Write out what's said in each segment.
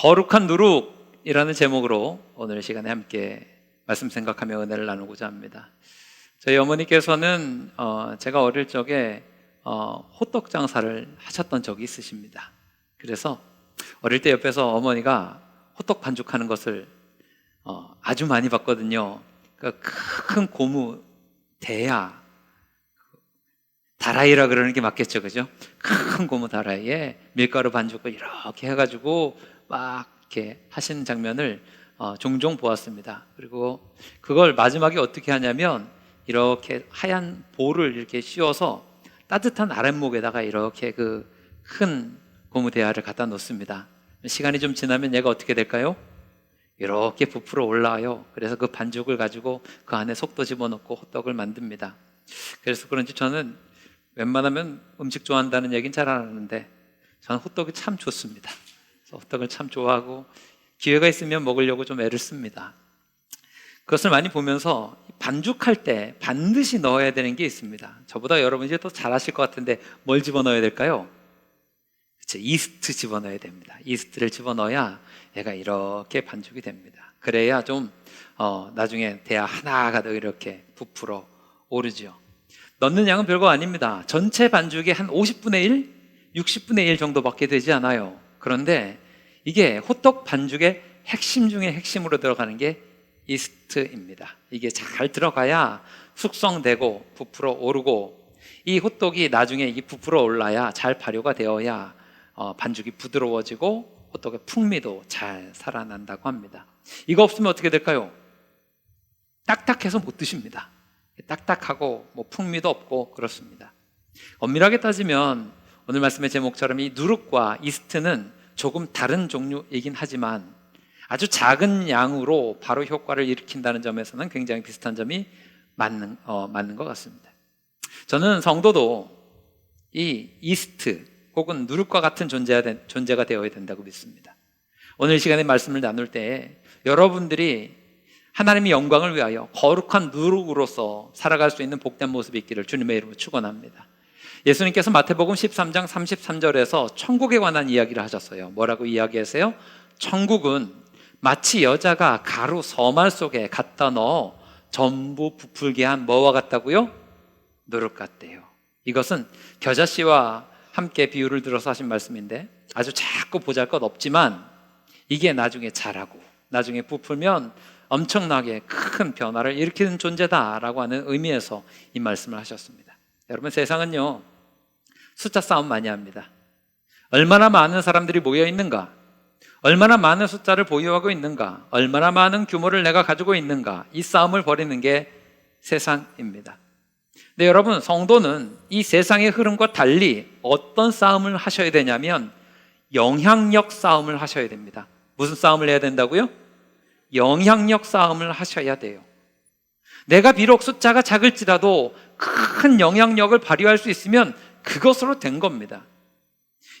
거룩한 누룩이라는 제목으로 오늘 시간에 함께 말씀 생각하며 은혜를 나누고자 합니다. 저희 어머니께서는 제가 어릴 적에 호떡 장사를 하셨던 적이 있으십니다. 그래서 어릴 때 옆에서 어머니가 호떡 반죽하는 것을 아주 많이 봤거든요. 그러니까 큰 고무 대야, 다라이라 그러는 게 맞겠죠, 그죠? 큰 고무 다라이에 밀가루 반죽을 이렇게 해가지고 막 이렇게 하시는 장면을 종종 보았습니다. 그리고 그걸 마지막에 어떻게 하냐면 이렇게 하얀 볼을 이렇게 씌워서 따뜻한 아랫목에다가 이렇게 그 큰 고무 대야를 갖다 놓습니다. 시간이 좀 지나면 얘가 어떻게 될까요? 이렇게 부풀어 올라와요. 그래서 그 반죽을 가지고 그 안에 속도 집어넣고 호떡을 만듭니다. 그래서 그런지 저는 웬만하면 음식 좋아한다는 얘기는 잘 안 하는데 저는 호떡이 참 좋습니다. 그래서 호떡을 참 좋아하고 기회가 있으면 먹으려고 좀 애를 씁니다. 그것을 많이 보면서 반죽할 때 반드시 넣어야 되는 게 있습니다. 저보다 여러분이 더 잘하실 것 같은데 뭘 집어넣어야 될까요? 그렇죠, 이스트 집어넣어야 됩니다. 이스트를 집어넣어야 얘가 이렇게 반죽이 됩니다. 그래야 좀 나중에 대야 하나가 더 이렇게 부풀어 오르죠. 넣는 양은 별거 아닙니다. 전체 반죽의 한 50분의 1, 60분의 1 정도밖에 되지 않아요. 그런데 이게 호떡 반죽의 핵심 중에 핵심으로 들어가는 게 이스트입니다. 이게 잘 들어가야 숙성되고 부풀어 오르고, 이 호떡이 나중에 이게 부풀어 올라야 잘 발효가 되어야 반죽이 부드러워지고 호떡의 풍미도 잘 살아난다고 합니다. 이거 없으면 어떻게 될까요? 딱딱해서 못 드십니다. 딱딱하고 풍미도 없고 그렇습니다. 엄밀하게 따지면 오늘 말씀의 제목처럼 이 누룩과 이스트는 조금 다른 종류이긴 하지만 아주 작은 양으로 바로 효과를 일으킨다는 점에서는 굉장히 비슷한 점이 맞는 것 같습니다. 저는 성도도 이 이스트 혹은 누룩과 같은 존재가 되어야 된다고 믿습니다. 오늘 시간에 말씀을 나눌 때 여러분들이 하나님의 영광을 위하여 거룩한 누룩으로서 살아갈 수 있는 복된 모습이 있기를 주님의 이름으로 축원합니다. 예수님께서 마태복음 13장 33절에서 천국에 관한 이야기를 하셨어요. 뭐라고 이야기하세요? 천국은 마치 여자가 가루 서말 속에 갖다 넣어 전부 부풀게 한 뭐와 같다고요? 누룩 같대요. 이것은 겨자씨와 함께 비유를 들어서 하신 말씀인데 아주 작고 보잘것없지만 이게 나중에 자라고 나중에 부풀면 엄청나게 큰 변화를 일으키는 존재다라고 하는 의미에서 이 말씀을 하셨습니다. 여러분, 세상은요 숫자 싸움 많이 합니다. 얼마나 많은 사람들이 모여 있는가, 얼마나 많은 숫자를 보유하고 있는가, 얼마나 많은 규모를 내가 가지고 있는가, 이 싸움을 벌이는 게 세상입니다. 근데 여러분, 성도는 이 세상의 흐름과 달리 어떤 싸움을 하셔야 되냐면 영향력 싸움을 하셔야 됩니다. 무슨 싸움을 해야 된다고요? 영향력 싸움을 하셔야 돼요. 내가 비록 숫자가 작을지라도 큰 영향력을 발휘할 수 있으면 그것으로 된 겁니다.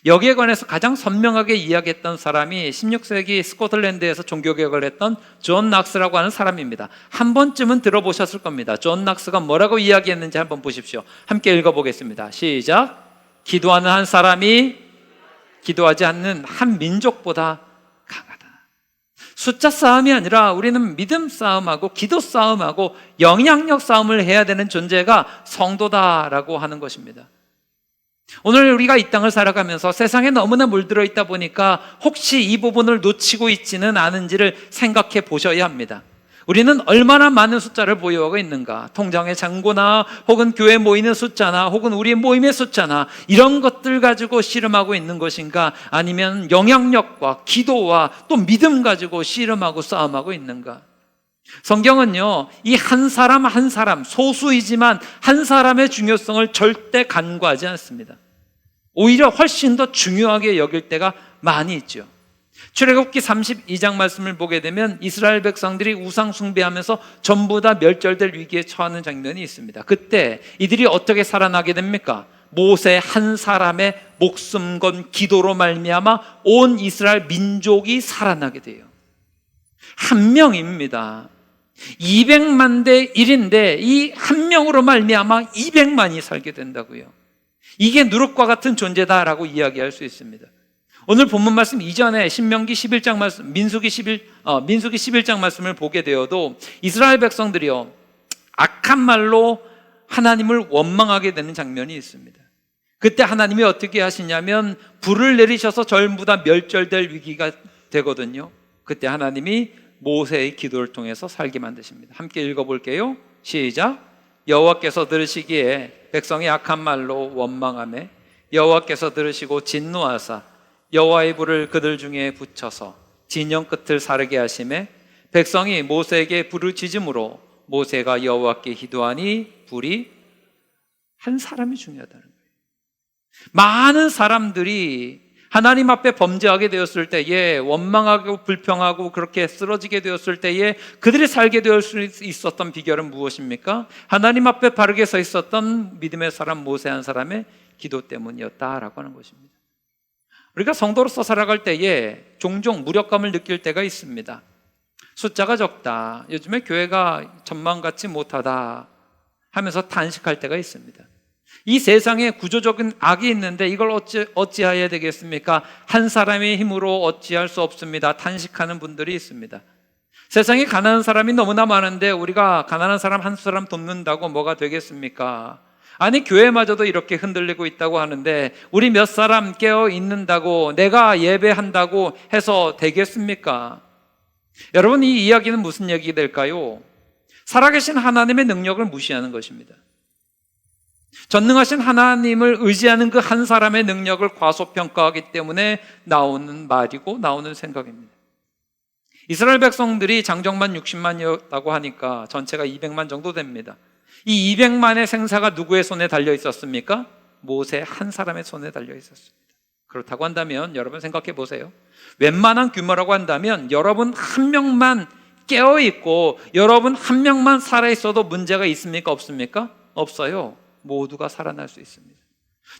여기에 관해서 가장 선명하게 이야기했던 사람이 16세기 스코틀랜드에서 종교개혁을 했던 존 낙스라고 하는 사람입니다. 한 번쯤은 들어보셨을 겁니다. 존 낙스가 뭐라고 이야기했는지 한번 보십시오. 함께 읽어보겠습니다. 시작. 기도하는 한 사람이 기도하지 않는 한 민족보다 강하다. 숫자 싸움이 아니라 우리는 믿음 싸움하고 기도 싸움하고 영향력 싸움을 해야 되는 존재가 성도다라고 하는 것입니다. 오늘 우리가 이 땅을 살아가면서 세상에 너무나 물들어 있다 보니까 혹시 이 부분을 놓치고 있지는 않은지를 생각해 보셔야 합니다. 우리는 얼마나 많은 숫자를 보유하고 있는가, 통장의 잔고나 혹은 교회 모이는 숫자나 혹은 우리의 모임의 숫자나 이런 것들 가지고 씨름하고 있는 것인가, 아니면 영향력과 기도와 또 믿음 가지고 씨름하고 싸움하고 있는가. 성경은요 이 한 사람 한 사람, 소수이지만 한 사람의 중요성을 절대 간과하지 않습니다. 오히려 훨씬 더 중요하게 여길 때가 많이 있죠. 출애굽기 32장 말씀을 보게 되면 이스라엘 백성들이 우상 숭배하면서 전부 다 멸절될 위기에 처하는 장면이 있습니다. 그때 이들이 어떻게 살아나게 됩니까? 모세 한 사람의 목숨 건 기도로 말미암아 온 이스라엘 민족이 살아나게 돼요. 한 명입니다. 200만 대 1인데 이 한 명으로 말미암아 200만이 살게 된다고요. 이게 누룩과 같은 존재다라고 이야기할 수 있습니다. 오늘 본문 말씀 이전에 신명기 11장 말씀, 민수기 11장 말씀을 보게 되어도 이스라엘 백성들이요, 악한 말로 하나님을 원망하게 되는 장면이 있습니다. 그때 하나님이 어떻게 하시냐면 불을 내리셔서 전부 다 멸절될 위기가 되거든요. 그때 하나님이 모세의 기도를 통해서 살게 만드십니다. 함께 읽어볼게요. 시작. 여호와께서 들으시기에 백성이 악한 말로 원망하며 여호와께서 들으시고 진노하사 여호와의 불을 그들 중에 붙여서 진영 끝을 사르게 하시매 백성이 모세에게 불을 지짐으로 모세가 여호와께 기도하니 불이 한 사람이 중요하다는 거예요. 많은 사람들이 하나님 앞에 범죄하게 되었을 때에, 원망하고 불평하고 그렇게 쓰러지게 되었을 때에 그들이 살게 되었을 수 있었던 비결은 무엇입니까? 하나님 앞에 바르게 서 있었던 믿음의 사람 모세 한 사람의 기도 때문이었다라고 하는 것입니다. 우리가 성도로서 살아갈 때에 종종 무력감을 느낄 때가 있습니다. 숫자가 적다, 요즘에 교회가 전망같이 못하다 하면서 탄식할 때가 있습니다. 이 세상에 구조적인 악이 있는데 이걸 어찌해야 되겠습니까? 한 사람의 힘으로 어찌할 수 없습니다. 탄식하는 분들이 있습니다. 세상에 가난한 사람이 너무나 많은데 우리가 가난한 사람 한 사람 돕는다고 뭐가 되겠습니까? 아니, 교회마저도 이렇게 흔들리고 있다고 하는데 우리 몇 사람 깨어 있는다고, 내가 예배한다고 해서 되겠습니까? 여러분, 이 이야기는 무슨 얘기 될까요? 살아계신 하나님의 능력을 무시하는 것입니다. 전능하신 하나님을 의지하는 그 한 사람의 능력을 과소평가하기 때문에 나오는 말이고 나오는 생각입니다. 이스라엘 백성들이 장정만 60만이었다고 하니까 전체가 200만 정도 됩니다. 이 200만의 생사가 누구의 손에 달려 있었습니까? 모세 한 사람의 손에 달려 있었습니다. 그렇다고 한다면 여러분 생각해 보세요. 웬만한 규모라고 한다면 여러분 한 명만 깨어있고 여러분 한 명만 살아있어도 문제가 있습니까? 없습니까? 없어요. 모두가 살아날 수 있습니다.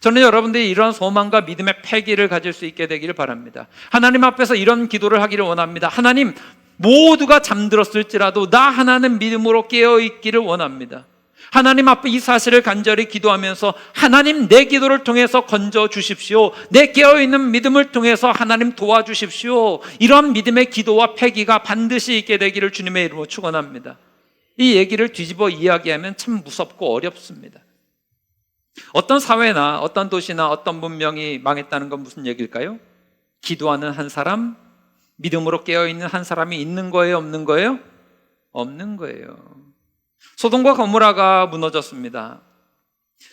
저는 여러분들이 이런 소망과 믿음의 패기를 가질 수 있게 되기를 바랍니다. 하나님 앞에서 이런 기도를 하기를 원합니다. 하나님, 모두가 잠들었을지라도 나 하나는 믿음으로 깨어있기를 원합니다. 하나님 앞에 이 사실을 간절히 기도하면서 하나님, 내 기도를 통해서 건져 주십시오. 내 깨어있는 믿음을 통해서 하나님 도와주십시오. 이런 믿음의 기도와 패기가 반드시 있게 되기를 주님의 이름으로 축원합니다. 이 얘기를 뒤집어 이야기하면 참 무섭고 어렵습니다. 어떤 사회나 어떤 도시나 어떤 문명이 망했다는 건 무슨 얘기일까요? 기도하는 한 사람, 믿음으로 깨어있는 한 사람이 있는 거예요? 없는 거예요? 없는 거예요. 소돔과 고모라가 무너졌습니다.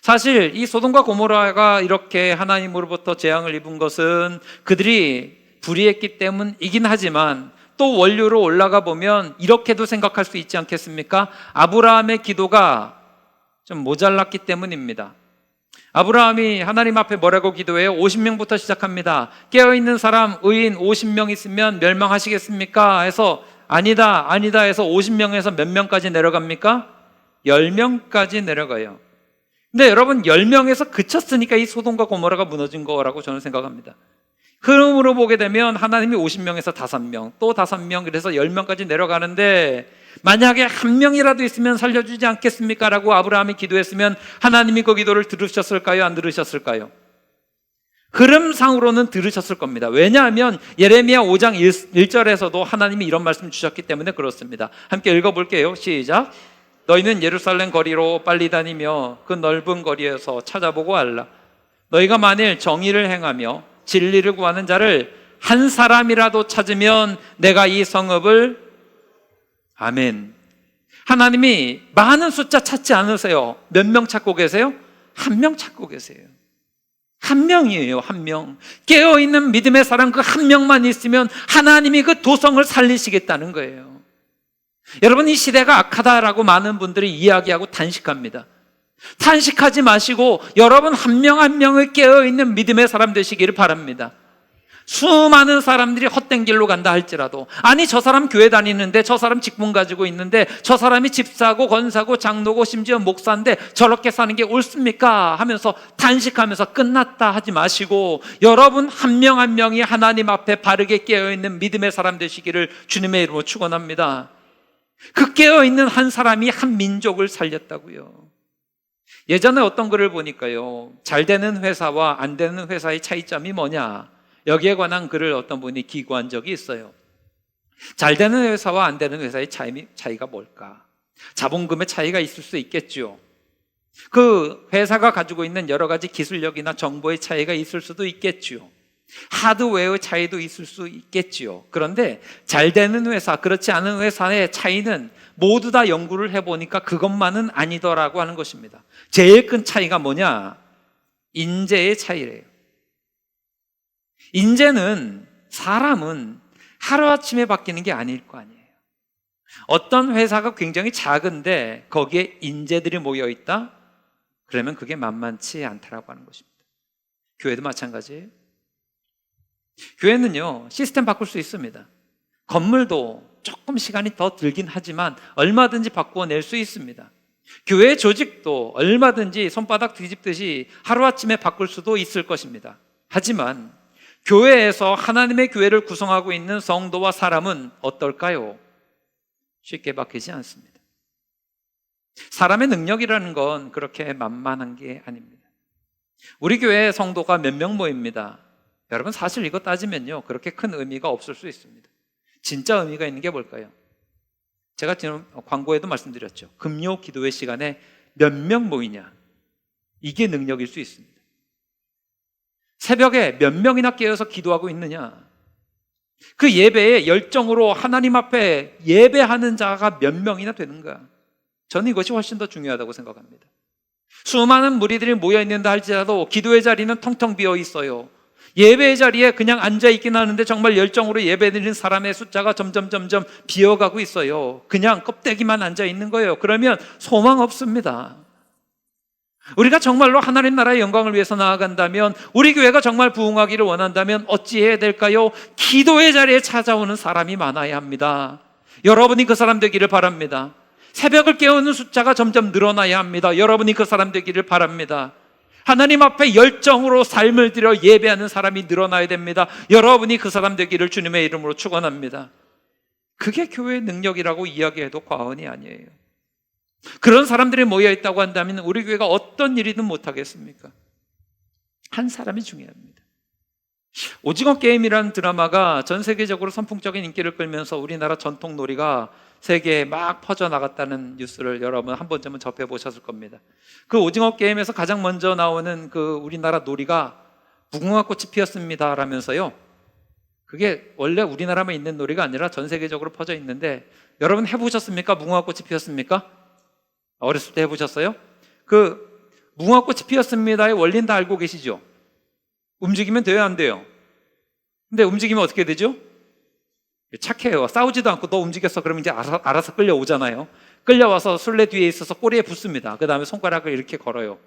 사실 이 소돔과 고모라가 이렇게 하나님으로부터 재앙을 입은 것은 그들이 불의했기 때문이긴 하지만 또 원료로 올라가 보면 이렇게도 생각할 수 있지 않겠습니까? 아브라함의 기도가 좀 모자랐기 때문입니다. 아브라함이 하나님 앞에 뭐라고 기도해요? 50명부터 시작합니다. 깨어있는 사람, 의인 50명 있으면 멸망하시겠습니까? 해서 아니다 해서 50명에서 몇 명까지 내려갑니까? 10명까지 내려가요. 근데 여러분, 10명에서 그쳤으니까 이 소돔과 고모라가 무너진 거라고 저는 생각합니다. 흐름으로 보게 되면 하나님이 50명에서 5명, 또 5명, 그래서 10명까지 내려가는데 만약에 한 명이라도 있으면 살려주지 않겠습니까? 라고 아브라함이 기도했으면 하나님이 그 기도를 들으셨을까요? 안 들으셨을까요? 흐름상으로는 들으셨을 겁니다. 왜냐하면 예레미야 5장 1절에서도 하나님이 이런 말씀 주셨기 때문에 그렇습니다. 함께 읽어볼게요. 시작. 너희는 예루살렘 거리로 빨리 다니며 그 넓은 거리에서 찾아보고 알라. 너희가 만일 정의를 행하며 진리를 구하는 자를 한 사람이라도 찾으면 내가 이 성읍을, 아멘. 하나님이 많은 숫자 찾지 않으세요. 몇 명 찾고 계세요? 한 명 찾고 계세요. 한 명이에요. 한 명. 깨어있는 믿음의 사람 그 한 명만 있으면 하나님이 그 도성을 살리시겠다는 거예요. 여러분, 이 시대가 악하다라고 많은 분들이 이야기하고 탄식합니다. 탄식하지 마시고 여러분 한 명 한 명을 깨어있는 믿음의 사람 되시기를 바랍니다. 수많은 사람들이 헛된 길로 간다 할지라도, 아니 저 사람 교회 다니는데, 저 사람 직분 가지고 있는데, 저 사람이 집사고 권사고 장로고 심지어 목사인데 저렇게 사는 게 옳습니까? 하면서 탄식하면서 끝났다 하지 마시고 여러분 한 명 한 명이 하나님 앞에 바르게 깨어있는 믿음의 사람 되시기를 주님의 이름으로 축원합니다. 그 깨어있는 한 사람이 한 민족을 살렸다고요. 예전에 어떤 글을 보니까요, 잘 되는 회사와 안 되는 회사의 차이점이 뭐냐, 여기에 관한 글을 어떤 분이 기고한 적이 있어요. 잘 되는 회사와 안 되는 회사의 차이가 뭘까? 자본금의 차이가 있을 수 있겠죠. 그 회사가 가지고 있는 여러 가지 기술력이나 정보의 차이가 있을 수도 있겠죠. 하드웨어의 차이도 있을 수 있겠지요. 그런데 잘 되는 회사, 그렇지 않은 회사의 차이는 모두 다 연구를 해보니까 그것만은 아니더라고 하는 것입니다. 제일 큰 차이가 뭐냐? 인재의 차이래요. 인재는, 사람은 하루아침에 바뀌는 게 아닐 거 아니에요. 어떤 회사가 굉장히 작은데 거기에 인재들이 모여 있다? 그러면 그게 만만치 않다라고 하는 것입니다. 교회도 마찬가지예요. 교회는요, 시스템 바꿀 수 있습니다. 건물도 조금 시간이 더 들긴 하지만 얼마든지 바꾸어낼 수 있습니다. 교회 조직도 얼마든지 손바닥 뒤집듯이 하루아침에 바꿀 수도 있을 것입니다. 하지만 교회에서 하나님의 교회를 구성하고 있는 성도와 사람은 어떨까요? 쉽게 바뀌지 않습니다. 사람의 능력이라는 건 그렇게 만만한 게 아닙니다. 우리 교회 성도가 몇 명 모입니다. 여러분, 사실 이거 따지면요, 그렇게 큰 의미가 없을 수 있습니다. 진짜 의미가 있는 게 뭘까요? 제가 지금 광고에도 말씀드렸죠. 금요 기도회 시간에 몇 명 모이냐, 이게 능력일 수 있습니다. 새벽에 몇 명이나 깨어서 기도하고 있느냐, 그 예배에 열정으로 하나님 앞에 예배하는 자가 몇 명이나 되는가, 저는 이것이 훨씬 더 중요하다고 생각합니다. 수많은 무리들이 모여있는다 할지라도 기도의 자리는 텅텅 비어 있어요. 예배의 자리에 그냥 앉아있긴 하는데 정말 열정으로 예배드리는 사람의 숫자가 점점 비어가고 있어요. 그냥 껍데기만 앉아있는 거예요. 그러면 소망 없습니다. 우리가 정말로 하나님 나라의 영광을 위해서 나아간다면, 우리 교회가 정말 부흥하기를 원한다면 어찌해야 될까요? 기도의 자리에 찾아오는 사람이 많아야 합니다. 여러분이 그 사람 되기를 바랍니다. 새벽을 깨우는 숫자가 점점 늘어나야 합니다. 여러분이 그 사람 되기를 바랍니다. 하나님 앞에 열정으로 삶을 들여 예배하는 사람이 늘어나야 됩니다. 여러분이 그 사람 되기를 주님의 이름으로 축원합니다. 그게 교회의 능력이라고 이야기해도 과언이 아니에요. 그런 사람들이 모여있다고 한다면 우리 교회가 어떤 일이든 못하겠습니까? 한 사람이 중요합니다. 오징어 게임이라는 드라마가 전 세계적으로 선풍적인 인기를 끌면서 우리나라 전통 놀이가 세계에 막 퍼져나갔다는 뉴스를 여러분 한 번쯤은 접해보셨을 겁니다. 그 오징어 게임에서 가장 먼저 나오는 그 우리나라 놀이가 무궁화꽃이 피었습니다 라면서요, 그게 원래 우리나라만 있는 놀이가 아니라 전 세계적으로 퍼져 있는데, 여러분 해보셨습니까? 무궁화꽃이 피었습니까? 어렸을 때 해보셨어요? 그 무궁화꽃이 피었습니다의 원리는 다 알고 계시죠? 움직이면 돼요, 안 돼요? 근데 움직이면 어떻게 되죠? 착해요. 싸우지도 않고 너 움직였어 그러면 이제 알아서 끌려오잖아요. 끌려와서 술래 뒤에 있어서 꼬리에 붙습니다. 그 다음에 손가락을 이렇게 걸어요.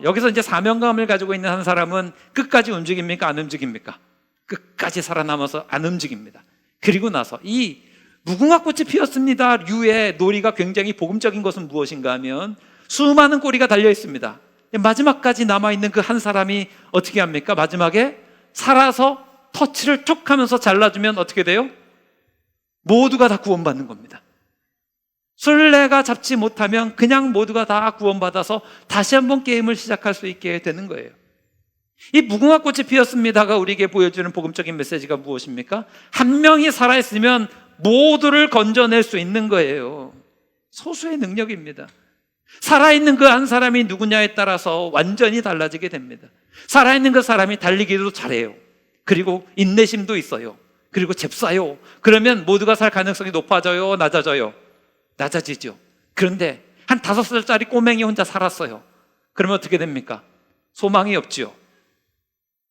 여기서 이제 사명감을 가지고 있는 한 사람은 끝까지 움직입니까? 안 움직입니까? 끝까지 살아남아서 안 움직입니다. 그리고 나서 이 무궁화꽃이 피었습니다 류의 놀이가 굉장히 복음적인 것은 무엇인가 하면, 수많은 꼬리가 달려 있습니다. 마지막까지 남아있는 그 한 사람이 어떻게 합니까? 마지막에 살아서 터치를 툭 하면서 잘라주면 어떻게 돼요? 모두가 다 구원받는 겁니다. 술래가 잡지 못하면 그냥 모두가 다 구원받아서 다시 한번 게임을 시작할 수 있게 되는 거예요. 이 무궁화꽃이 피었습니다가 우리에게 보여주는 복음적인 메시지가 무엇입니까? 한 명이 살아있으면 모두를 건져낼 수 있는 거예요. 소수의 능력입니다. 살아있는 그 한 사람이 누구냐에 따라서 완전히 달라지게 됩니다. 살아있는 그 사람이 달리기도 잘해요. 그리고 인내심도 있어요. 그리고 잽싸요. 그러면 모두가 살 가능성이 높아져요, 낮아져요? 낮아지죠. 그런데 한 5살짜리 꼬맹이 혼자 살았어요. 그러면 어떻게 됩니까? 소망이 없죠.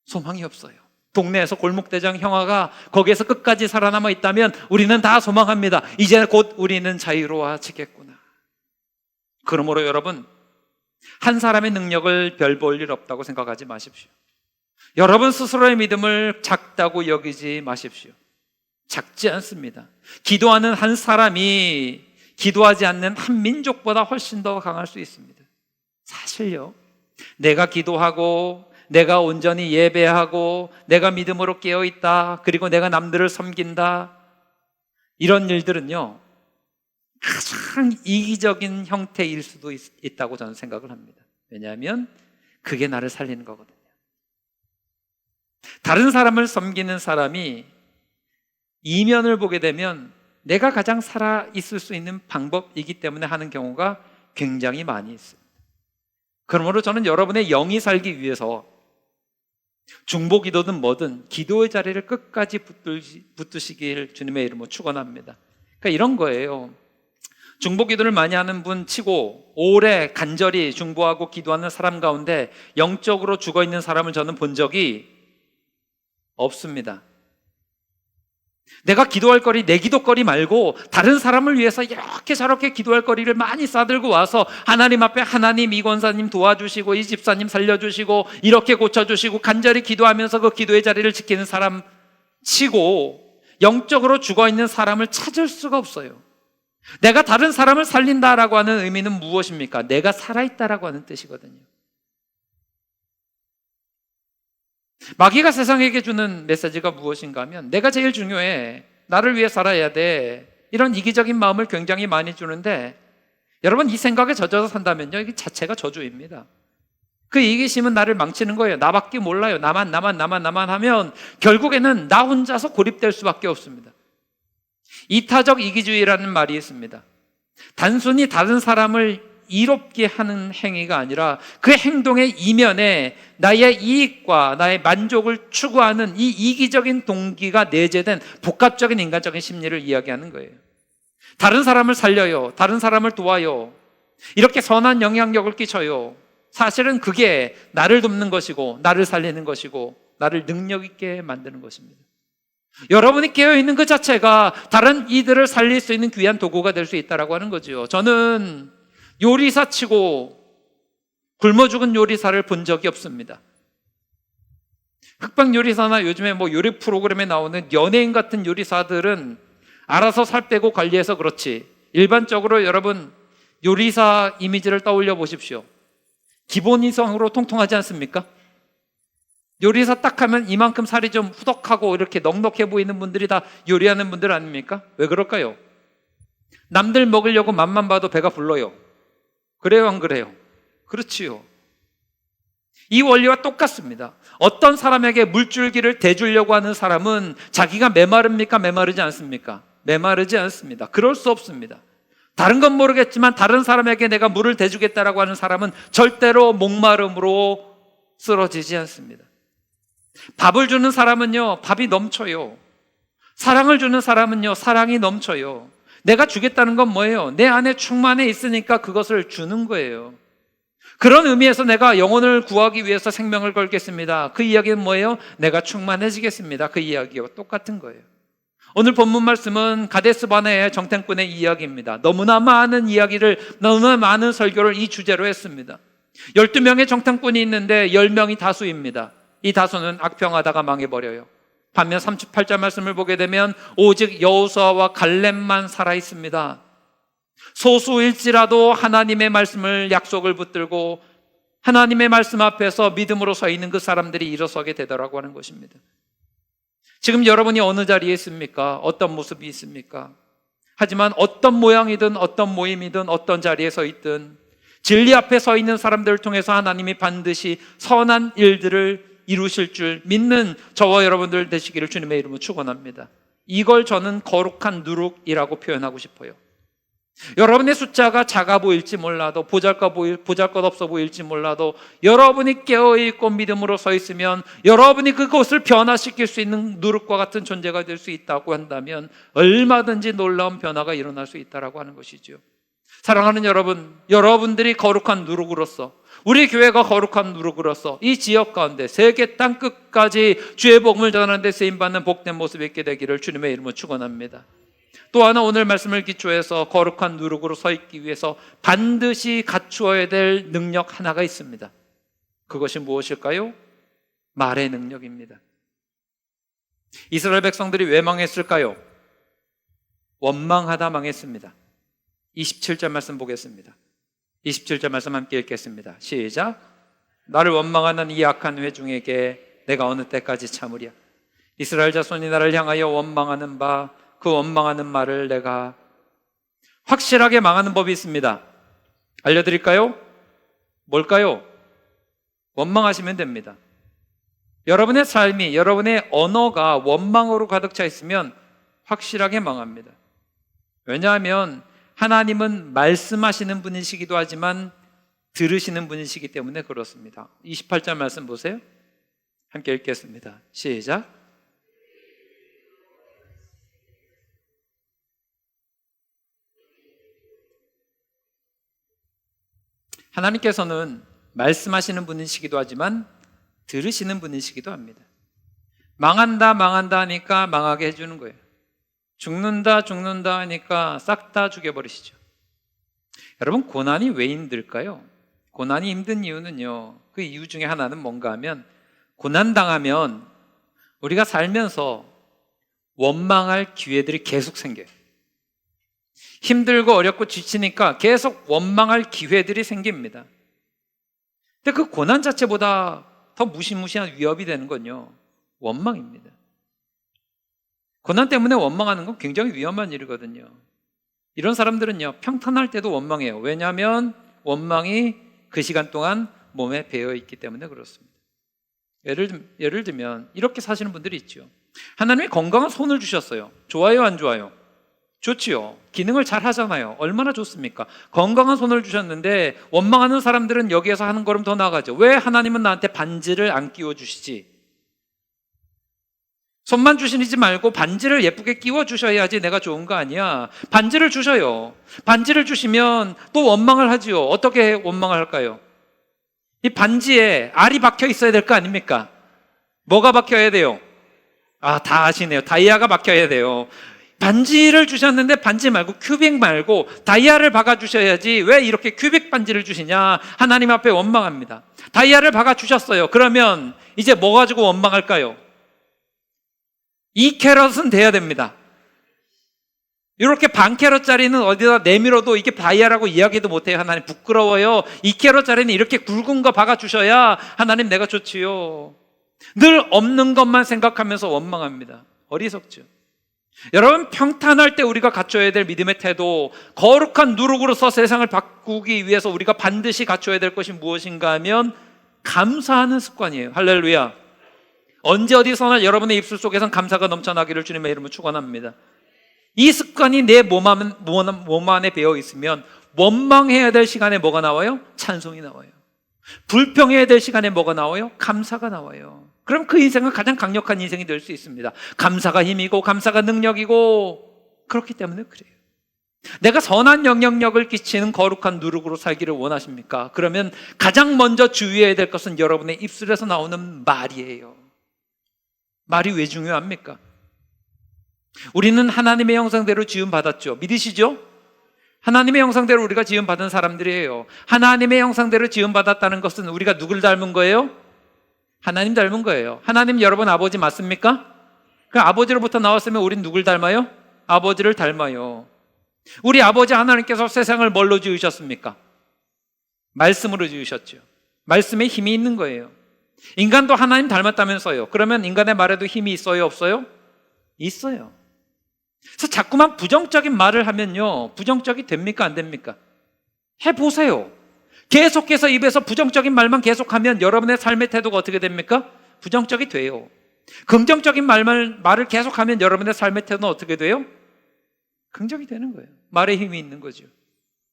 소망이 없어요. 동네에서 골목대장 형아가 거기에서 끝까지 살아남아 있다면 우리는 다 소망합니다. 이제 곧 우리는 자유로워지겠구나. 그러므로 여러분, 한 사람의 능력을 별 볼 일 없다고 생각하지 마십시오. 여러분 스스로의 믿음을 작다고 여기지 마십시오. 작지 않습니다. 기도하는 한 사람이 기도하지 않는 한 민족보다 훨씬 더 강할 수 있습니다. 사실요, 내가 기도하고 내가 온전히 예배하고 내가 믿음으로 깨어있다, 그리고 내가 남들을 섬긴다, 이런 일들은요 가장 이기적인 형태일 수도 있다고 저는 생각을 합니다. 왜냐하면 그게 나를 살리는 거거든요. 다른 사람을 섬기는 사람이 이면을 보게 되면 내가 가장 살아 있을 수 있는 방법이기 때문에 하는 경우가 굉장히 많이 있습니다. 그러므로 저는 여러분의 영이 살기 위해서 중보기도든 뭐든 기도의 자리를 끝까지 붙드시길 주님의 이름으로 축원합니다. 그러니까 이런 거예요. 중보기도를 많이 하는 분 치고 오래 간절히 중보하고 기도하는 사람 가운데 영적으로 죽어있는 사람을 저는 본 적이 없습니다. 내가 기도할 거리, 내 기도거리 말고 다른 사람을 위해서 이렇게 저렇게 기도할 거리를 많이 싸들고 와서 하나님 앞에 하나님 이 권사님 도와주시고 이 집사님 살려주시고 이렇게 고쳐주시고 간절히 기도하면서 그 기도의 자리를 지키는 사람 치고 영적으로 죽어있는 사람을 찾을 수가 없어요. 내가 다른 사람을 살린다라고 하는 의미는 무엇입니까? 내가 살아있다라고 하는 뜻이거든요. 마귀가 세상에게 주는 메시지가 무엇인가 하면 내가 제일 중요해, 나를 위해 살아야 돼, 이런 이기적인 마음을 굉장히 많이 주는데 여러분 이 생각에 젖어서 산다면요 이게 자체가 저주입니다. 그 이기심은 나를 망치는 거예요. 나밖에 몰라요. 나만 하면 결국에는 나 혼자서 고립될 수밖에 없습니다. 이타적 이기주의라는 말이 있습니다. 단순히 다른 사람을 이롭게 하는 행위가 아니라 그 행동의 이면에 나의 이익과 나의 만족을 추구하는 이 이기적인 동기가 내재된 복합적인 인간적인 심리를 이야기하는 거예요. 다른 사람을 살려요. 다른 사람을 도와요. 이렇게 선한 영향력을 끼쳐요. 사실은 그게 나를 돕는 것이고 나를 살리는 것이고 나를 능력 있게 만드는 것입니다. 여러분이 깨어있는 그 자체가 다른 이들을 살릴 수 있는 귀한 도구가 될 수 있다고 하는 거죠. 저는 요리사 치고 굶어 죽은 요리사를 본 적이 없습니다. 흑백 요리사나 요즘에 뭐 요리 프로그램에 나오는 연예인 같은 요리사들은 알아서 살 빼고 관리해서 그렇지, 일반적으로 여러분 요리사 이미지를 떠올려 보십시오. 기본 이상으로 통통하지 않습니까? 요리사 딱 하면 이만큼 살이 좀 후덕하고 이렇게 넉넉해 보이는 분들이 다 요리하는 분들 아닙니까? 왜 그럴까요? 남들 먹으려고 맛만 봐도 배가 불러요. 그래요, 안 그래요? 그렇지요. 이 원리와 똑같습니다. 어떤 사람에게 물줄기를 대주려고 하는 사람은 자기가 메마릅니까? 메마르지 않습니까? 메마르지 않습니다. 그럴 수 없습니다. 다른 건 모르겠지만 다른 사람에게 내가 물을 대주겠다라고 하는 사람은 절대로 목마름으로 쓰러지지 않습니다. 밥을 주는 사람은요, 밥이 넘쳐요. 사랑을 주는 사람은요, 사랑이 넘쳐요. 내가 주겠다는 건 뭐예요? 내 안에 충만해 있으니까 그것을 주는 거예요. 그런 의미에서 내가 영혼을 구하기 위해서 생명을 걸겠습니다. 그 이야기는 뭐예요? 내가 충만해지겠습니다. 그 이야기와 똑같은 거예요. 오늘 본문 말씀은 가데스 바네의 정탐꾼의 이야기입니다. 너무나 많은 이야기를, 너무나 많은 설교를 이 주제로 했습니다. 12명의 정탐꾼이 있는데 10명이 다수입니다. 이 다수는 악평하다가 망해버려요. 반면 38절 말씀을 보게 되면 오직 여호수아와 갈렙만 살아있습니다. 소수일지라도 하나님의 말씀을, 약속을 붙들고 하나님의 말씀 앞에서 믿음으로 서 있는 그 사람들이 일어서게 되더라고 하는 것입니다. 지금 여러분이 어느 자리에 있습니까? 어떤 모습이 있습니까? 하지만 어떤 모양이든 어떤 모임이든 어떤 자리에 서 있든 진리 앞에 서 있는 사람들을 통해서 하나님이 반드시 선한 일들을 이루실 줄 믿는 저와 여러분들 되시기를 주님의 이름으로 축원합니다. 이걸 저는 거룩한 누룩이라고 표현하고 싶어요. 여러분의 숫자가 작아 보일지 몰라도, 보잘것없어 보일지 몰라도 여러분이 깨어있고 믿음으로 서 있으면 여러분이 그것을 변화시킬 수 있는 누룩과 같은 존재가 될 수 있다고 한다면 얼마든지 놀라운 변화가 일어날 수 있다고 하는 것이죠. 사랑하는 여러분, 여러분들이 거룩한 누룩으로서, 우리 교회가 거룩한 누룩으로서 이 지역 가운데 세계 땅 끝까지 주의 복음을 전하는 데 쓰임받는 복된 모습이 있게 되기를 주님의 이름으로 축원합니다. 또 하나 오늘 말씀을 기초해서 거룩한 누룩으로 서 있기 위해서 반드시 갖추어야 될 능력 하나가 있습니다. 그것이 무엇일까요? 말의 능력입니다. 이스라엘 백성들이 왜 망했을까요? 원망하다 망했습니다. 27절 말씀 보겠습니다. 27절 말씀 함께 읽겠습니다. 시작. 나를 원망하는 이 악한 회중에게 내가 어느 때까지 참으랴. 이스라엘 자손이 나를 향하여 원망하는 바, 그 원망하는 말을 내가 확실하게 망하는 법이 있습니다. 알려드릴까요? 뭘까요? 원망하시면 됩니다. 여러분의 삶이, 여러분의 언어가 원망으로 가득 차 있으면 확실하게 망합니다. 왜냐하면 하나님은 말씀하시는 분이시기도 하지만 들으시는 분이시기 때문에 그렇습니다. 28절 말씀 보세요. 함께 읽겠습니다. 시작. 하나님께서는 말씀하시는 분이시기도 하지만 들으시는 분이시기도 합니다. 망한다 망한다 하니까 망하게 해주는 거예요. 죽는다 죽는다 하니까 싹 다 죽여버리시죠. 여러분, 고난이 왜 힘들까요? 고난이 힘든 이유는요, 그 이유 중에 하나는 뭔가 하면, 고난당하면 우리가 살면서 원망할 기회들이 계속 생겨요. 힘들고 어렵고 지치니까 계속 원망할 기회들이 생깁니다. 근데 그 고난 자체보다 더 무시무시한 위협이 되는 건요, 원망입니다. 고난 때문에 원망하는 건 굉장히 위험한 일이거든요. 이런 사람들은요, 평탄할 때도 원망해요. 왜냐하면 원망이 그 시간 동안 몸에 배어 있기 때문에 그렇습니다. 예를 들면 이렇게 사시는 분들이 있죠. 하나님이 건강한 손을 주셨어요. 좋아요, 안 좋아요? 좋지요. 기능을 잘 하잖아요. 얼마나 좋습니까? 건강한 손을 주셨는데 원망하는 사람들은 여기에서 한 걸음 더 나아가죠. 왜 하나님은 나한테 반지를 안 끼워주시지? 손만 주시지 말고 반지를 예쁘게 끼워주셔야지 내가 좋은 거 아니야. 반지를 주셔요. 반지를 주시면 또 원망을 하지요. 어떻게 원망을 할까요? 이 반지에 알이 박혀 있어야 될 거 아닙니까? 뭐가 박혀야 돼요? 다 아시네요. 다이아가 박혀야 돼요. 반지를 주셨는데 반지 말고 큐빅 말고 다이아를 박아주셔야지 왜 이렇게 큐빅 반지를 주시냐? 하나님 앞에 원망합니다. 다이아를 박아주셨어요. 그러면 이제 뭐 가지고 원망할까요? 2캐럿은 돼야 됩니다. 이렇게 반캐럿짜리는 어디다 내밀어도 이게 다이아라고 이야기도 못해요. 하나님 부끄러워요. 2캐럿짜리는 이렇게 굵은 거 박아주셔야 하나님 내가 좋지요. 늘 없는 것만 생각하면서 원망합니다. 어리석죠. 여러분, 평탄할 때 우리가 갖춰야 될 믿음의 태도, 거룩한 누룩으로서 세상을 바꾸기 위해서 우리가 반드시 갖춰야 될 것이 무엇인가 하면 감사하는 습관이에요. 할렐루야. 언제 어디서나 여러분의 입술 속에선 감사가 넘쳐나기를 주님의 이름으로 축원합니다. 이 습관이 내 몸 안에 배어 있으면 원망해야 될 시간에 뭐가 나와요? 찬송이 나와요. 불평해야 될 시간에 뭐가 나와요? 감사가 나와요. 그럼 그 인생은 가장 강력한 인생이 될 수 있습니다. 감사가 힘이고 감사가 능력이고 그렇기 때문에 그래요. 내가 선한 영향력을 끼치는 거룩한 누룩으로 살기를 원하십니까? 그러면 가장 먼저 주의해야 될 것은 여러분의 입술에서 나오는 말이에요. 말이 왜 중요합니까? 우리는 하나님의 형상대로 지음받았죠. 믿으시죠? 하나님의 형상대로 우리가 지음받은 사람들이에요. 하나님의 형상대로 지음받았다는 것은 우리가 누굴 닮은 거예요? 하나님 닮은 거예요. 하나님 여러분 아버지 맞습니까? 그 아버지로부터 나왔으면 우린 누굴 닮아요? 아버지를 닮아요. 우리 아버지 하나님께서 세상을 뭘로 지으셨습니까? 말씀으로 지으셨죠. 말씀에 힘이 있는 거예요. 인간도 하나님 닮았다면서요. 그러면 인간의 말에도 힘이 있어요, 없어요? 있어요. 그래서 자꾸만 부정적인 말을 하면요, 부정적이 됩니까, 안 됩니까? 해보세요. 계속해서 입에서 부정적인 말만 계속하면 여러분의 삶의 태도가 어떻게 됩니까? 부정적이 돼요. 긍정적인 말을 계속하면 여러분의 삶의 태도는 어떻게 돼요? 긍정이 되는 거예요. 말에 힘이 있는 거죠.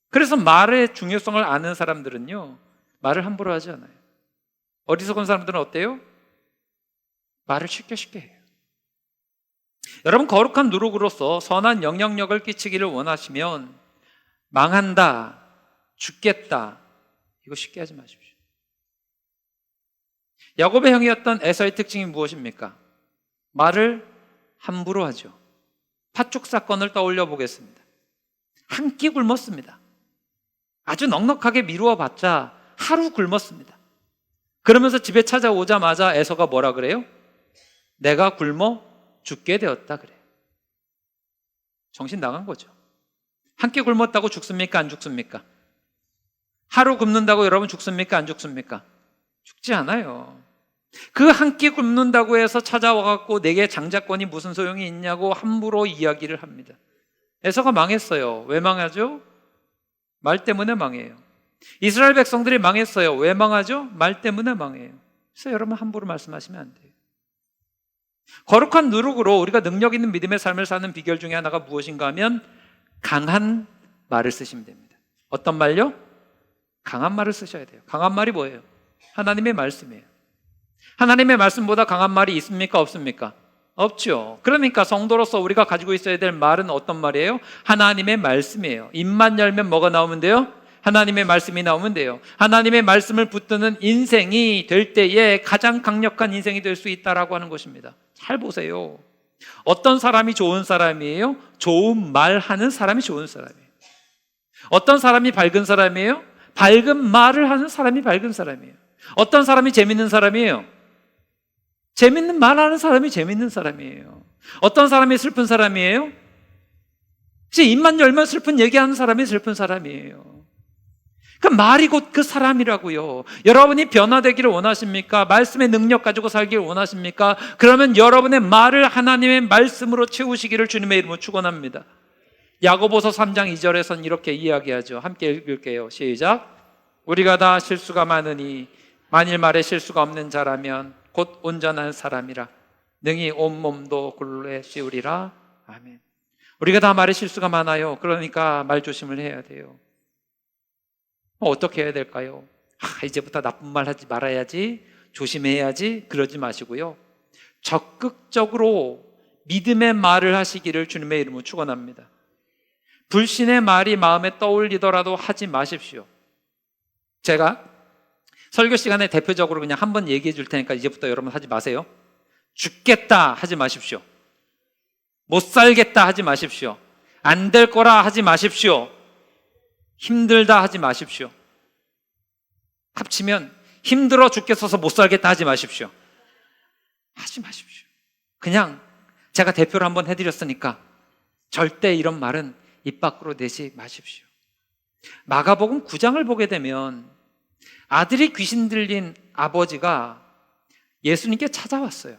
그래서 말의 중요성을 아는 사람들은요, 말을 함부로 하지 않아요. 어리석은 사람들은 어때요? 말을 쉽게 해요. 여러분, 거룩한 누룩으로서 선한 영향력을 끼치기를 원하시면 망한다, 죽겠다, 이거 쉽게 하지 마십시오. 야곱의 형이었던 에서의 특징이 무엇입니까? 말을 함부로 하죠. 팥죽 사건을 떠올려 보겠습니다. 한 끼 굶었습니다. 아주 넉넉하게 미루어 봤자 하루 굶었습니다. 그러면서 집에 찾아오자마자 에서가 뭐라 그래요? 내가 굶어 죽게 되었다 그래요. 정신 나간 거죠. 한 끼 굶었다고 죽습니까? 안 죽습니까? 하루 굶는다고 여러분 죽습니까? 안 죽습니까? 죽지 않아요. 그 한 끼 굶는다고 해서 찾아와갖고 내게 장자권이 무슨 소용이 있냐고 함부로 이야기를 합니다. 에서가 망했어요. 왜 망하죠? 말 때문에 망해요. 이스라엘 백성들이 망했어요. 왜 망하죠? 말 때문에 망해요. 그래서 여러분 함부로 말씀하시면 안 돼요. 거룩한 누룩으로 우리가 능력 있는 믿음의 삶을 사는 비결 중에 하나가 무엇인가 하면 강한 말을 쓰시면 됩니다. 어떤 말요? 강한 말을 쓰셔야 돼요. 강한 말이 뭐예요? 하나님의 말씀이에요. 하나님의 말씀보다 강한 말이 있습니까? 없습니까? 없죠. 그러니까 성도로서 우리가 가지고 있어야 될 말은 어떤 말이에요? 하나님의 말씀이에요. 입만 열면 뭐가 나오면 돼요? 하나님의 말씀이 나오면 돼요. 하나님의 말씀을 붙드는 인생이 될 때에 가장 강력한 인생이 될 수 있다라고 하는 것입니다. 잘 보세요. 어떤 사람이 좋은 사람이에요? 좋은 말 하는 사람이 좋은 사람이에요. 어떤 사람이 밝은 사람이에요? 밝은 말을 하는 사람이 밝은 사람이에요. 어떤 사람이 재밌는 사람이에요? 재밌는 말 하는 사람이 재밌는 사람이에요. 어떤 사람이 슬픈 사람이에요? 입만 열면 슬픈 얘기하는 사람이 슬픈 사람이에요. 그 말이 곧 그 사람이라고요. 여러분이 변화되기를 원하십니까? 말씀의 능력 가지고 살기를 원하십니까? 그러면 여러분의 말을 하나님의 말씀으로 채우시기를 주님의 이름으로 축원합니다. 야고보서 3장 2절에서는 이렇게 이야기하죠. 함께 읽을게요. 시작. 우리가 다 실수가 많으니 만일 말에 실수가 없는 자라면 곧 온전한 사람이라 능히 온몸도 굴레 씌우리라. 아멘. 우리가 다 말에 실수가 많아요. 그러니까 말 조심을 해야 돼요. 어떻게 해야 될까요? 이제부터 나쁜 말 하지 말아야지, 조심해야지, 그러지 마시고요. 적극적으로 믿음의 말을 하시기를 주님의 이름으로 축원합니다. 불신의 말이 마음에 떠올리더라도 하지 마십시오. 제가 설교 시간에 대표적으로 그냥 한번 얘기해 줄 테니까 이제부터 여러분 하지 마세요. 죽겠다 하지 마십시오. 못 살겠다 하지 마십시오. 안 될 거라 하지 마십시오. 힘들다 하지 마십시오. 합치면 힘들어 죽겠어서 못 살겠다 하지 마십시오. 하지 마십시오. 그냥 제가 대표를 한번 해드렸으니까 절대 이런 말은 입 밖으로 내지 마십시오. 마가복음 9장을 보게 되면 아들이 귀신 들린 아버지가 예수님께 찾아왔어요.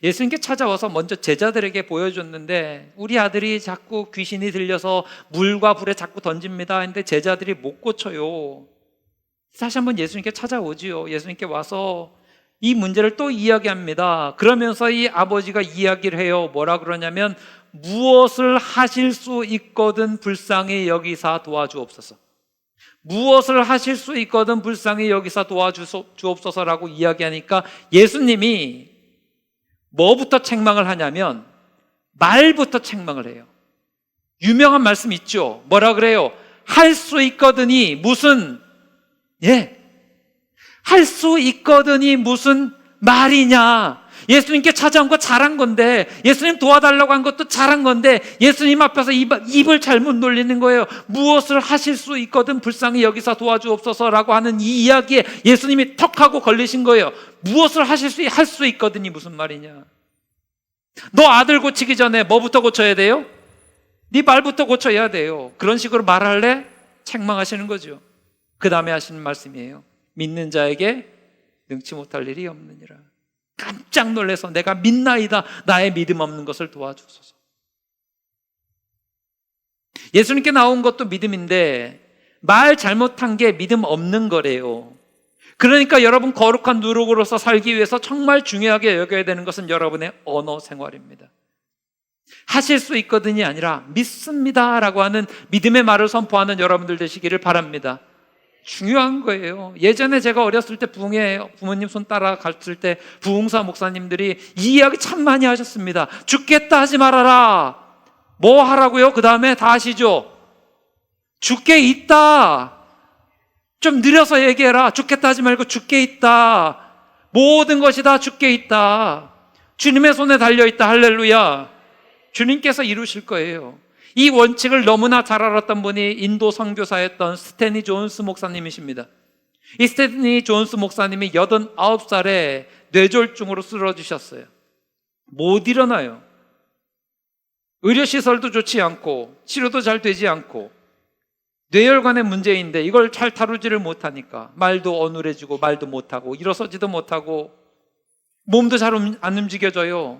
예수님께 찾아와서 먼저 제자들에게 보여줬는데 우리 아들이 자꾸 귀신이 들려서 물과 불에 자꾸 던집니다 했는데 제자들이 못 고쳐요. 다시 한번 예수님께 찾아오지요. 예수님께 와서 이 문제를 또 이야기합니다. 그러면서 이 아버지가 이야기를 해요. 뭐라 그러냐면 무엇을 하실 수 있거든 불쌍히 여기사 도와주옵소서. 무엇을 하실 수 있거든 불쌍히 여기사 도와주옵소서라고 이야기하니까 예수님이 뭐부터 책망을 하냐면 말부터 책망을 해요. 유명한 말씀 있죠. 뭐라 그래요? 할 수 있거든이 무슨 할 수 있거든이 무슨 말이냐. 예수님께 찾아온 거 잘한 건데, 예수님 도와달라고 한 것도 잘한 건데 예수님 앞에서 입을 잘못 놀리는 거예요. 무엇을 하실 수 있거든 불쌍히 여기서 도와주옵소서라고 하는 이 이야기에 예수님이 턱 하고 걸리신 거예요. 무엇을 할 수 있거든이 무슨 말이냐. 너 아들 고치기 전에 뭐부터 고쳐야 돼요? 네 말부터 고쳐야 돼요. 그런 식으로 말할래? 책망하시는 거죠. 그 다음에 하시는 말씀이에요. 믿는 자에게 능치 못할 일이 없느니라. 깜짝 놀라서 내가 믿나이다. 나의 믿음 없는 것을 도와주소서. 예수님께 나온 것도 믿음인데 말 잘못한 게 믿음 없는 거래요. 그러니까 여러분 거룩한 누룩으로서 살기 위해서 정말 중요하게 여겨야 되는 것은 여러분의 언어 생활입니다. 하실 수 있거든이 아니라 믿습니다 라고 하는 믿음의 말을 선포하는 여러분들 되시기를 바랍니다. 중요한 거예요. 예전에 제가 어렸을 때 부흥회 부모님 손 따라 갔을 때 부흥사 목사님들이 이 이야기 참 많이 하셨습니다. 죽겠다 하지 말아라. 뭐 하라고요? 그 다음에 다 아시죠? 죽게 있다. 좀 느려서 얘기해라. 죽겠다 하지 말고 죽게 있다. 모든 것이 다 죽게 있다. 주님의 손에 달려있다. 할렐루야. 주님께서 이루실 거예요. 이 원칙을 너무나 잘 알았던 분이 인도 선교사였던 스탠리 존스 목사님이십니다. 이 스탠리 존스 목사님이 89살에 뇌졸중으로 쓰러지셨어요. 못 일어나요. 의료시설도 좋지 않고 치료도 잘 되지 않고 뇌혈관의 문제인데 이걸 잘 다루지를 못하니까 말도 어눌해지고 말도 못하고 일어서지도 못하고 몸도 잘 안 움직여져요.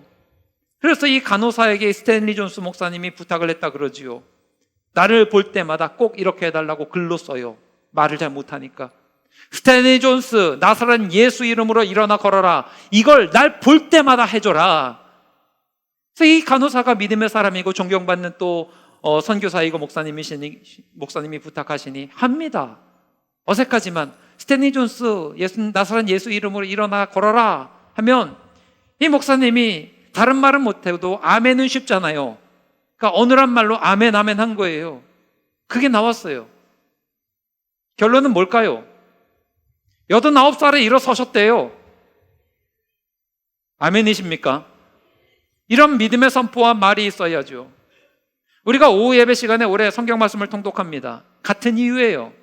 그래서 이 간호사에게 스탠리 존스 목사님이 부탁을 했다 그러지요. 나를 볼 때마다 꼭 이렇게 해달라고 글로 써요. 말을 잘 못하니까. 스탠리 존스, 나사렛 예수 이름으로 일어나 걸어라. 이걸 날 볼 때마다 해줘라. 그래서 이 간호사가 믿음의 사람이고 존경받는 또 선교사이고 목사님이 부탁하시니 합니다. 어색하지만 스탠리 존스, 나사렛 예수 이름으로 일어나 걸어라 하면 이 목사님이 다른 말은 못해도 아멘은 쉽잖아요. 그러니까 어느한 말로 아멘 아멘 한 거예요. 그게 나왔어요. 결론은 뭘까요? 89살에 일어서셨대요. 아멘이십니까? 이런 믿음의 선포와 말이 있어야죠. 우리가 오후 예배 시간에 올해 성경 말씀을 통독합니다. 같은 이유예요.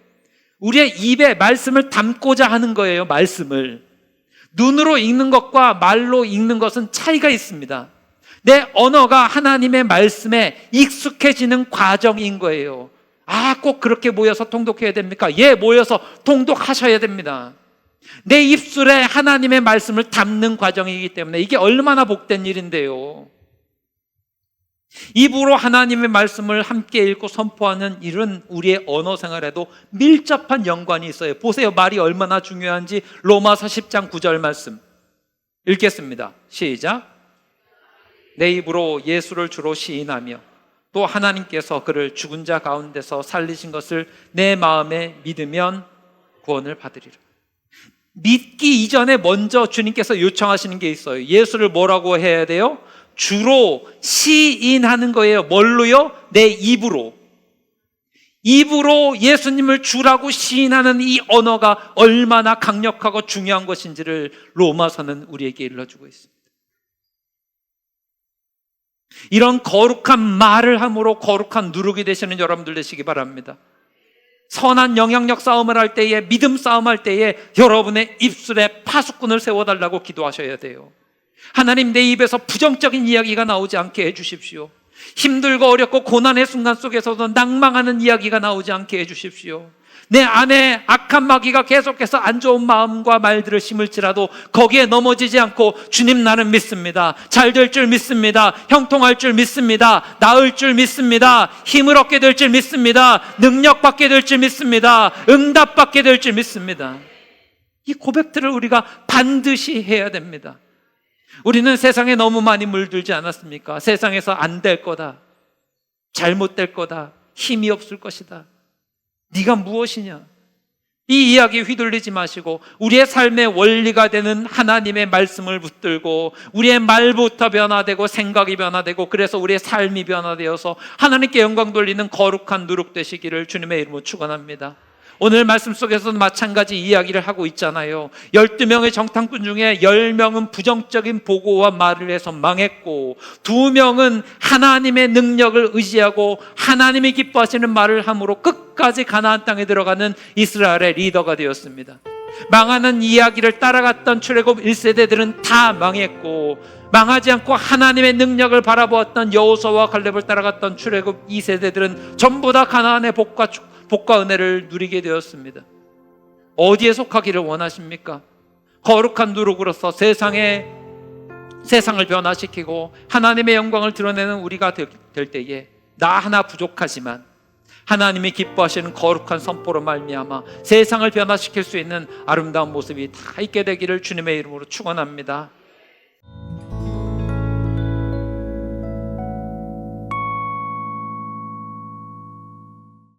우리의 입에 말씀을 담고자 하는 거예요. 말씀을 눈으로 읽는 것과 말로 읽는 것은 차이가 있습니다. 내 언어가 하나님의 말씀에 익숙해지는 과정인 거예요. 꼭 그렇게 모여서 통독해야 됩니까? 예, 모여서 통독하셔야 됩니다. 내 입술에 하나님의 말씀을 담는 과정이기 때문에 이게 얼마나 복된 일인데요. 입으로 하나님의 말씀을 함께 읽고 선포하는 일은 우리의 언어 생활에도 밀접한 연관이 있어요. 보세요, 말이 얼마나 중요한지. 로마서 10장 9절 말씀 읽겠습니다. 시작. 내 입으로 예수를 주로 시인하며 또 하나님께서 그를 죽은 자 가운데서 살리신 것을 내 마음에 믿으면 구원을 받으리라. 믿기 이전에 먼저 주님께서 요청하시는 게 있어요. 예수를 뭐라고 해야 돼요? 주로 시인하는 거예요. 뭘로요? 내 입으로. 입으로 예수님을 주라고 시인하는 이 언어가 얼마나 강력하고 중요한 것인지를 로마서는 우리에게 일러주고 있습니다. 이런 거룩한 말을 함으로 거룩한 누룩이 되시는 여러분들 되시기 바랍니다. 선한 영향력 싸움을 할 때에, 믿음 싸움할 때에 여러분의 입술에 파수꾼을 세워달라고 기도하셔야 돼요. 하나님, 내 입에서 부정적인 이야기가 나오지 않게 해주십시오. 힘들고 어렵고 고난의 순간 속에서도 낭망하는 이야기가 나오지 않게 해주십시오. 내 안에 악한 마귀가 계속해서 안 좋은 마음과 말들을 심을지라도 거기에 넘어지지 않고 주님, 나는 믿습니다. 잘 될 줄 믿습니다. 형통할 줄 믿습니다. 나을 줄 믿습니다. 힘을 얻게 될 줄 믿습니다. 능력 받게 될 줄 믿습니다. 응답 받게 될 줄 믿습니다. 이 고백들을 우리가 반드시 해야 됩니다. 우리는 세상에 너무 많이 물들지 않았습니까? 세상에서 안 될 거다, 잘못될 거다, 힘이 없을 것이다, 네가 무엇이냐, 이 이야기에 휘둘리지 마시고 우리의 삶의 원리가 되는 하나님의 말씀을 붙들고 우리의 말부터 변화되고 생각이 변화되고 그래서 우리의 삶이 변화되어서 하나님께 영광 돌리는 거룩한 누룩 되시기를 주님의 이름으로 축원합니다. 오늘 말씀 속에서도 마찬가지 이야기를 하고 있잖아요. 12명의 정탐꾼 중에 10명은 부정적인 보고와 말을 해서 망했고 2명은 하나님의 능력을 의지하고 하나님이 기뻐하시는 말을 함으로 끝까지 가나안 땅에 들어가는 이스라엘의 리더가 되었습니다. 망하는 이야기를 따라갔던 출애굽 1세대들은 다 망했고 망하지 않고 하나님의 능력을 바라보았던 여호수아와 갈렙을 따라갔던 출애굽 2세대들은 전부 다 가나안의 복과 은혜를 누리게 되었습니다. 어디에 속하기를 원하십니까? 거룩한 누룩으로서 세상을 변화시키고 하나님의 영광을 드러내는 우리가 될 때에 나 하나 부족하지만 하나님이 기뻐하시는 거룩한 선포로 말미암아 세상을 변화시킬 수 있는 아름다운 모습이 다 있게 되기를 주님의 이름으로 축원합니다.